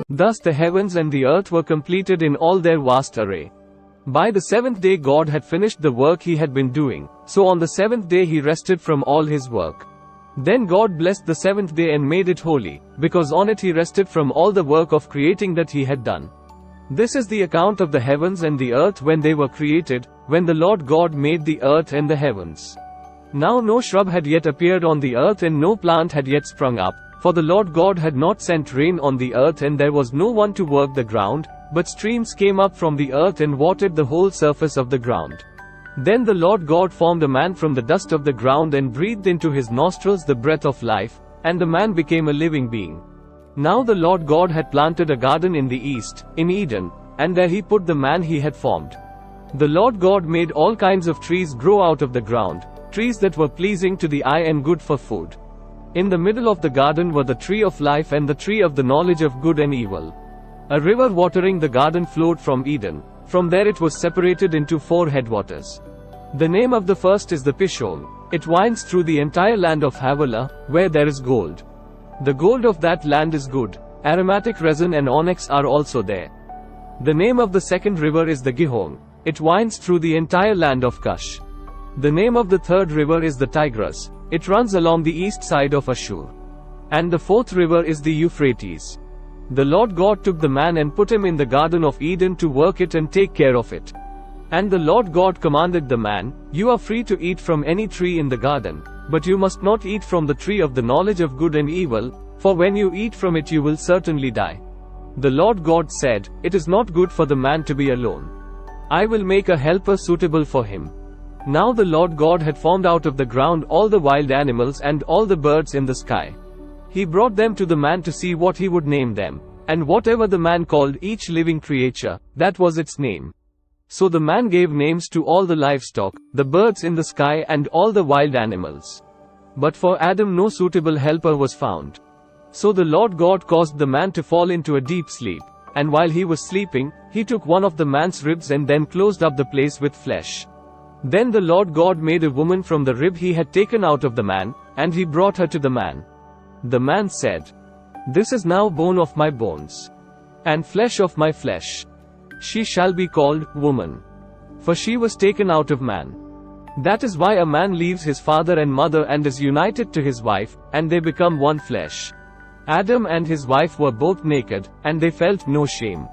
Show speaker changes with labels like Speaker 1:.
Speaker 1: Thus the heavens and the earth were completed in all their vast array. By the seventh day God had finished the work he had been doing, so on the seventh day he rested from all his work. Then God blessed the seventh day and made it holy, because on it he rested from all the work of creating that he had done. This is the account of the heavens and the earth when they were created, when the Lord God made the earth and the heavens. Now no shrub had yet appeared on the earth and no plant had yet sprung up, for the Lord God had not sent rain on the earth and there was no one to work the ground, but streams came up from the earth and watered the whole surface of the ground. Then the Lord God formed a man from the dust of the ground and breathed into his nostrils the breath of life, and the man became a living being. Now the Lord God had planted a garden in the east, in Eden, and there he put the man he had formed. The Lord God made all kinds of trees grow out of the ground, trees that were pleasing to the eye and good for food. In the middle of the garden were the tree of life and the tree of the knowledge of good and evil. A river watering the garden flowed from Eden. From there it was separated into 4 headwaters. The name of the first is the Pishon. It winds through the entire land of Havilah, where there is gold. The gold of that land is good. Aromatic resin and onyx are also there. The name of the second river is the Gihon. It winds through the entire land of Cush. The name of the third river is the Tigris. It runs along the east side of Ashur. And the fourth river is the Euphrates. The Lord God took the man and put him in the Garden of Eden to work it and take care of it. And the Lord God commanded the man, "You are free to eat from any tree in the garden, but you must not eat from the tree of the knowledge of good and evil, for when you eat from it you will certainly die." The Lord God said, "It is not good for the man to be alone. I will make a helper suitable for him." Now the Lord God had formed out of the ground all the wild animals and all the birds in the sky. He brought them to the man to see what he would name them. And whatever the man called each living creature, that was its name. So the man gave names to all the livestock, the birds in the sky and all the wild animals. But for Adam no suitable helper was found. So the Lord God caused the man to fall into a deep sleep. And while he was sleeping, he took one of the man's ribs and then closed up the place with flesh. Then the Lord God made a woman from the rib he had taken out of the man, and he brought her to the man. The man said, "This is now bone of my bones, and flesh of my flesh. She shall be called woman, for she was taken out of man." That is why a man leaves his father and mother and is united to his wife, and they become one flesh. Adam and his wife were both naked, and they felt no shame.